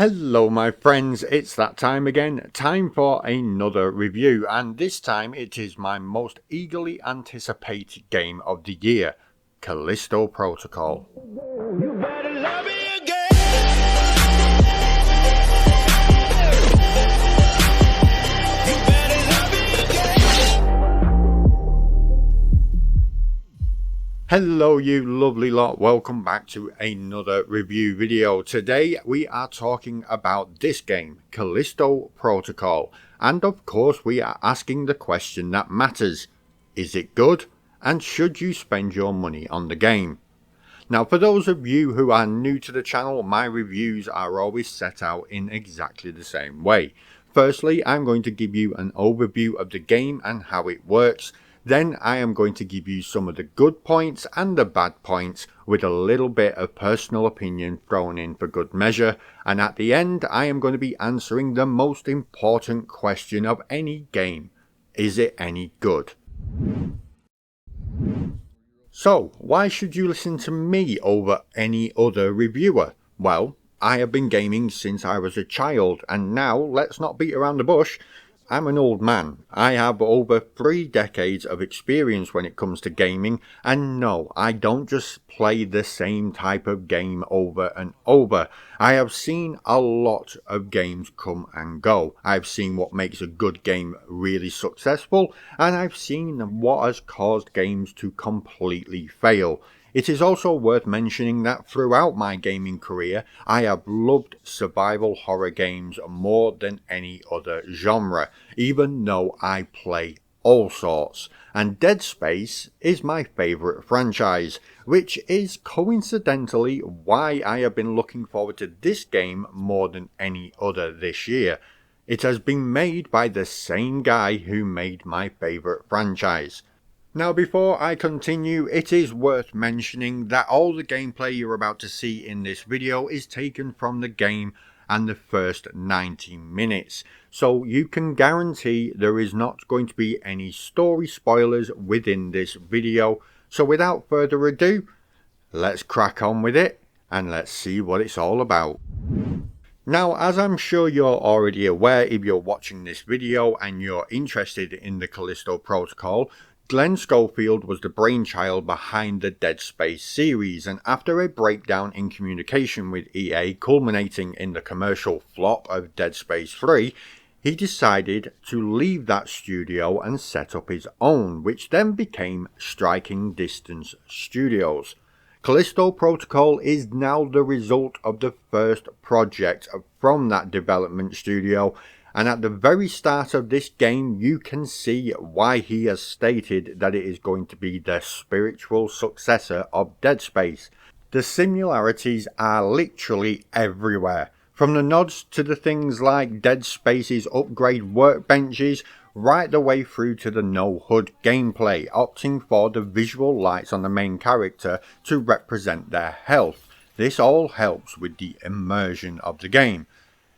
Hello my friends, it's that time again, time for another review, and this time it is my most eagerly anticipated game of the year, Callisto Protocol. You better love me again. Hello you lovely lot, welcome back to another review video. Today we are talking about this game, Callisto Protocol, and of course we are asking the question that matters. Is it good? And should you spend your money on the game? Now for those of you who are new to the channel, my reviews are always set out in exactly the same way. Firstly, I'm going to give you an overview of the game and how it works. Then I am going to give you some of the good points and the bad points with a little bit of personal opinion thrown in for good measure. And at the end I am going to be answering the most important question of any game. Is it any good? So why should you listen to me over any other reviewer? Well, I have been gaming since I was a child, and now let's not beat around the bush. I'm an old man. I have over 3 decades of experience when it comes to gaming, and no, I don't just play the same type of game over and over. I have seen a lot of games come and go. I've seen what makes a good game really successful, and I've seen what has caused games to completely fail. It is also worth mentioning that throughout my gaming career, I have loved survival horror games more than any other genre, even though I play all sorts. And Dead Space is my favourite franchise, which is coincidentally why I have been looking forward to this game more than any other this year. It has been made by the same guy who made my favourite franchise. Now before I continue, it is worth mentioning that all the gameplay you're about to see in this video is taken from the game and the first 90 minutes. So you can guarantee there is not going to be any story spoilers within this video. So without further ado, let's crack on with it and let's see what it's all about. Now, as I'm sure you're already aware if you're watching this video and you're interested in the Callisto Protocol, Glenn Schofield was the brainchild behind the Dead Space series, and after a breakdown in communication with EA culminating in the commercial flop of Dead Space 3, he decided to leave that studio and set up his own, which then became Striking Distance Studios. Callisto Protocol is now the result of the first project from that development studio, and at the very start of this game you can see why he has stated that it is going to be the spiritual successor of Dead Space. The similarities are literally everywhere, from the nods to the things like Dead Space's upgrade workbenches right the way through to the no HUD gameplay, opting for the visual lights on the main character to represent their health. This all helps with the immersion of the game.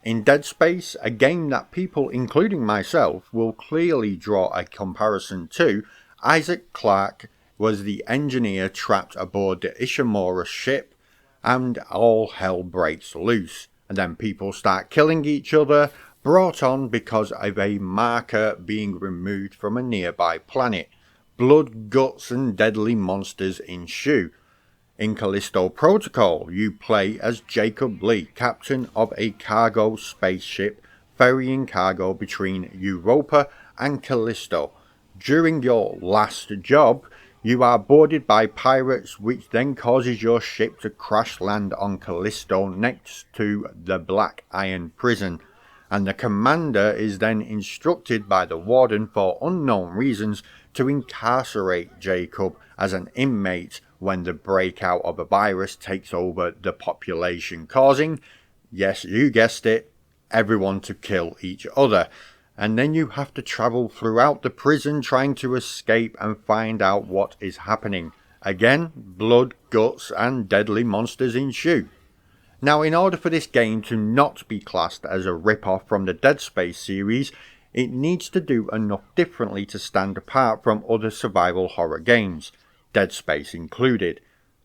In Dead Space, a game that people, including myself, will clearly draw a comparison to, Isaac Clarke was the engineer trapped aboard the Ishimura ship, and all hell breaks loose. And then people start killing each other, brought on because of a marker being removed from a nearby planet. Blood, guts and deadly monsters ensue. In Callisto Protocol, you play as Jacob Lee, captain of a cargo spaceship ferrying cargo between Europa and Callisto. During your last job, you are boarded by pirates, which then causes your ship to crash land on Callisto next to the Black Iron prison, and the commander is then instructed by the warden for unknown reasons to incarcerate Jacob as an inmate when the breakout of a virus takes over the population, causing, yes you guessed it, everyone to kill each other. And then you have to travel throughout the prison trying to escape and find out what is happening. Again, blood, guts and deadly monsters ensue. Now in order for this game to not be classed as a rip-off from the Dead Space series, it needs to do enough differently to stand apart from other survival horror games, Dead Space included.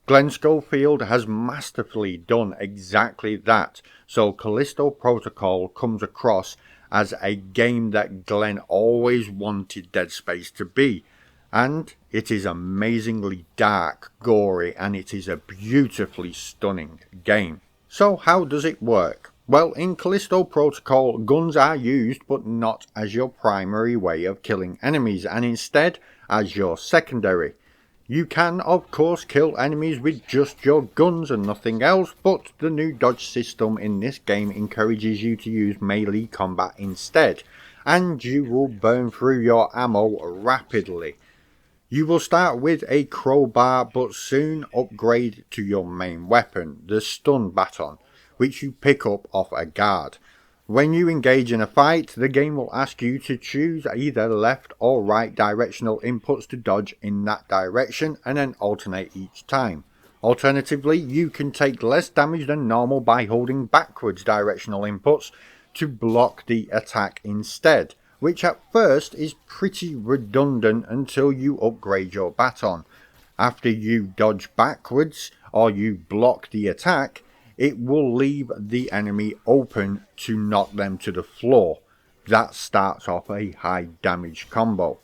Glenn Schofield has masterfully done exactly that, so Callisto Protocol comes across as a game that Glenn always wanted Dead Space to be, and it is amazingly dark, gory, and it is a beautifully stunning game. So how does it work? Well, in Callisto Protocol, guns are used but not as your primary way of killing enemies, and instead as your secondary. You can, of course, kill enemies with just your guns and nothing else, but the new dodge system in this game encourages you to use melee combat instead, and you will burn through your ammo rapidly. You will start with a crowbar but soon upgrade to your main weapon, the stun baton, which you pick up off a guard. When you engage in a fight, the game will ask you to choose either left or right directional inputs to dodge in that direction and then alternate each time. Alternatively, you can take less damage than normal by holding backwards directional inputs to block the attack instead, which at first is pretty redundant until you upgrade your baton. After you dodge backwards or you block the attack, it will leave the enemy open to knock them to the floor. That starts off a high damage combo.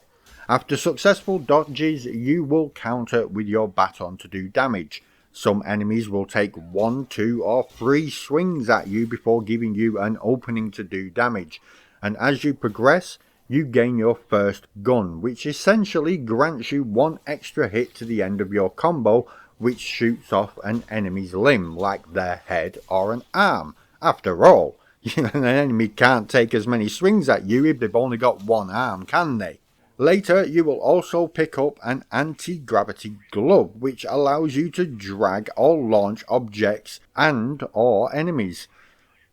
After successful dodges, you will counter with your baton to do damage. Some enemies will take 1, 2 or 3 swings at you before giving you an opening to do damage, and as you progress, you gain your first gun, which essentially grants you 1 extra hit to the end of your combo, which shoots off an enemy's limb, like their head or an arm. After all, an enemy can't take as many swings at you if they've only got 1 arm, can they? Later, you will also pick up an anti-gravity glove, which allows you to drag or launch objects and or enemies.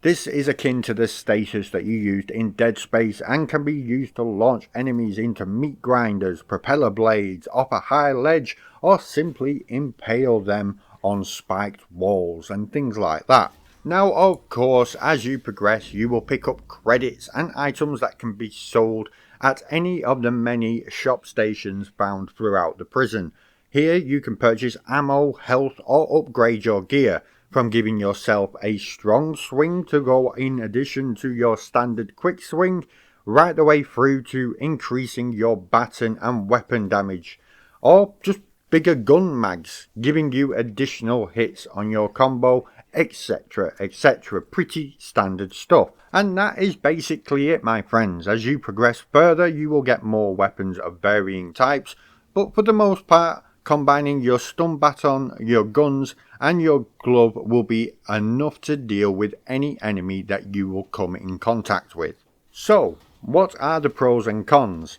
This is akin to the status that you used in Dead Space and can be used to launch enemies into meat grinders, propeller blades, off a high ledge, or simply impale them on spiked walls and things like that. Now, of course, as you progress, you will pick up credits and items that can be sold at any of the many shop stations found throughout the prison. Here you can purchase ammo, health, or upgrade your gear, from giving yourself a strong swing to go in addition to your standard quick swing, right the way through to increasing your baton and weapon damage, or just bigger gun mags, giving you additional hits on your combo, etc, etc. Pretty standard stuff. And that is basically it, my friends. As you progress further, you will get more weapons of varying types, but for the most part, combining your stun baton, your guns, and your glove will be enough to deal with any enemy that you will come in contact with. So, what are the pros and cons?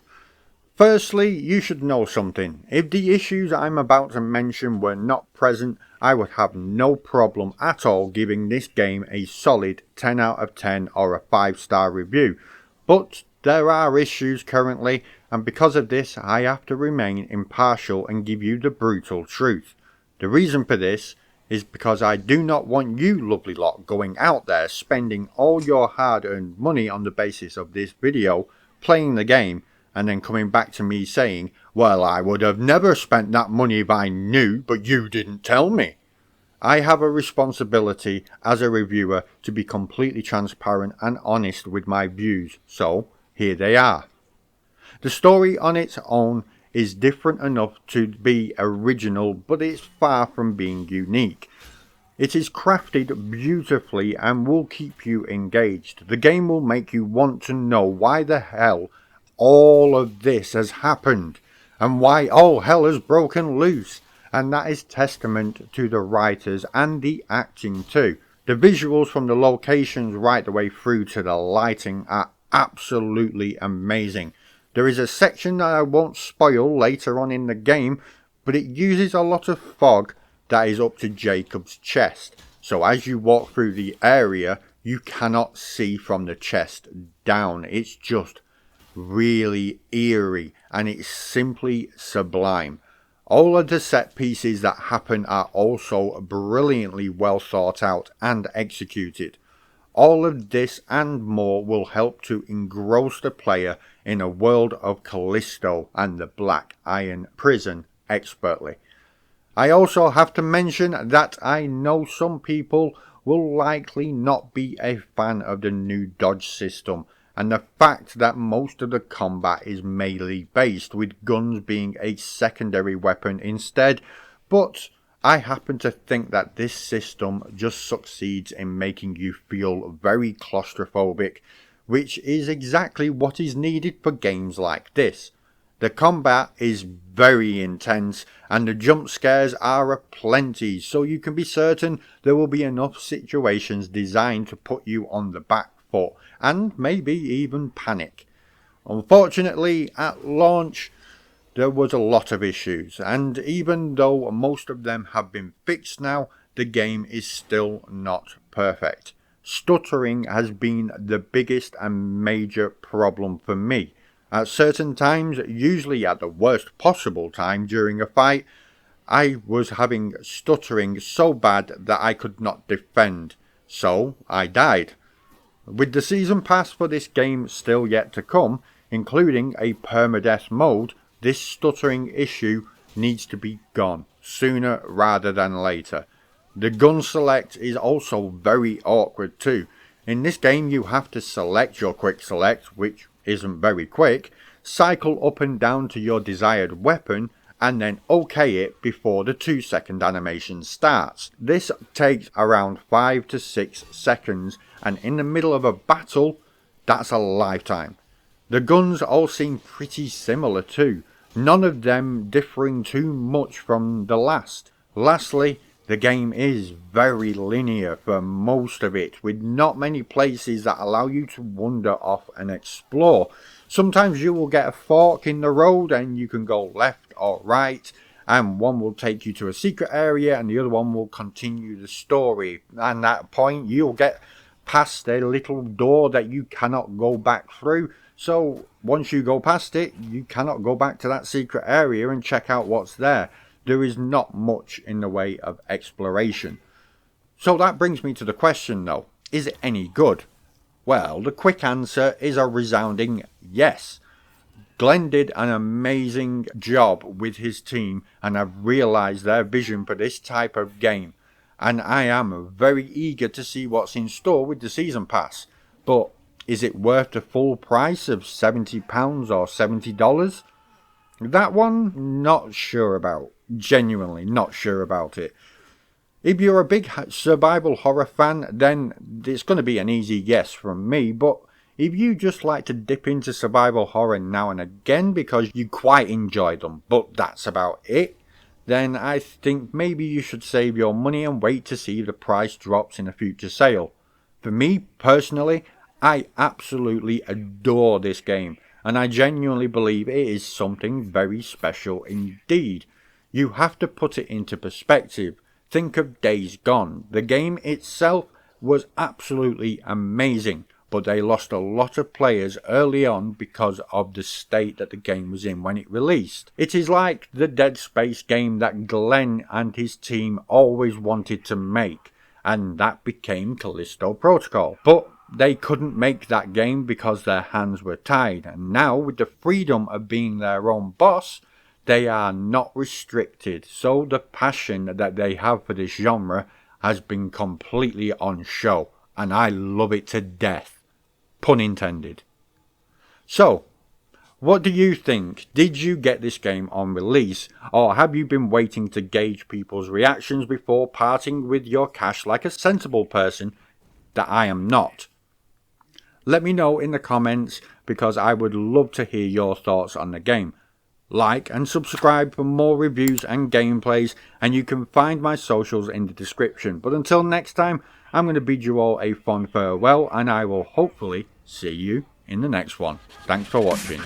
Firstly, you should know something. If the issues I'm about to mention were not present, I would have no problem at all giving this game a solid 10 out of 10 or a 5-star review. But there are issues currently, and because of this I have to remain impartial and give you the brutal truth. The reason for this is because I do not want you lovely lot going out there spending all your hard-earned money on the basis of this video, playing the game, and then coming back to me saying, well, I would have never spent that money if I knew, but you didn't tell me. I have a responsibility as a reviewer to be completely transparent and honest with my views, so here they are. The story on its own is different enough to be original, but it's far from being unique. It is crafted beautifully and will keep you engaged. The game will make you want to know why the hell all of this has happened and why all hell has broken loose, and that is testament to the writers and the acting too. The visuals from the locations right the way through to the lighting are absolutely amazing. There is a section that I won't spoil later on in the game, but it uses a lot of fog that is up to Jacob's chest. So as you walk through the area, you cannot see from the chest down. It's just really eerie and it's simply sublime. All of the set pieces that happen are also brilliantly well thought out and executed. All of this and more will help to engross the player in a world of Callisto and the Black Iron Prison expertly. I also have to mention that I know some people will likely not be a fan of the new dodge system, and the fact that most of the combat is melee based, with guns being a secondary weapon instead, but I happen to think that this system just succeeds in making you feel very claustrophobic, which is exactly what is needed for games like this. The combat is very intense and the jump scares are aplenty, so you can be certain there will be enough situations designed to put you on the back foot and maybe even panic. Unfortunately, at launch there was a lot of issues, and even though most of them have been fixed now, the game is still not perfect. Stuttering has been the biggest and major problem for me. At certain times, usually at the worst possible time during a fight, I was having stuttering so bad that I could not defend, so I died. With the season pass for this game still yet to come, including a permadeath mode, this stuttering issue needs to be gone sooner rather than later. The gun select is also very awkward too. In this game you have to select your quick select, which isn't very quick, cycle up and down to your desired weapon, and then OK it before the 2-second animation starts. This takes around 5 to 6 seconds, and in the middle of a battle, that's a lifetime. The guns all seem pretty similar too, none of them differing too much from the last. Lastly, the game is very linear for most of it, with not many places that allow you to wander off and explore. Sometimes you will get a fork in the road and you can go left or right, and one will take you to a secret area and the other one will continue the story. And at that point you'll get past a little door that you cannot go back through. So once you go past it, you cannot go back to that secret area and check out what's there. There is not much in the way of exploration. So that brings me to the question though, is it any good? Well, the quick answer is a resounding yes. Glenn did an amazing job with his team and have realised their vision for this type of game. And I am very eager to see what's in store with the season pass. But is it worth the full price of £70 or $70? That one, not sure about. Genuinely not sure about it. If you're a big survival horror fan, then it's going to be an easy yes from me, but if you just like to dip into survival horror now and again because you quite enjoy them, but that's about it, then I think maybe you should save your money and wait to see if the price drops in a future sale. For me, personally, I absolutely adore this game, and I genuinely believe it is something very special indeed. You have to put it into perspective. Think of Days Gone. The game itself was absolutely amazing, but they lost a lot of players early on because of the state that the game was in when it released. It is like the Dead Space game that Glenn and his team always wanted to make, and that became Callisto Protocol. But they couldn't make that game because their hands were tied, and now with the freedom of being their own boss, they are not restricted, so the passion that they have for this genre has been completely on show, and I love it to death. Pun intended. So, what do you think? Did you get this game on release, or have you been waiting to gauge people's reactions before parting with your cash like a sensible person that I am not? Let me know in the comments, because I would love to hear your thoughts on the game. Like and subscribe for more reviews and gameplays, and you can find my socials in the description. But until next time, I'm going to bid you all a fond farewell, and I will hopefully see you in the next one. Thanks for watching.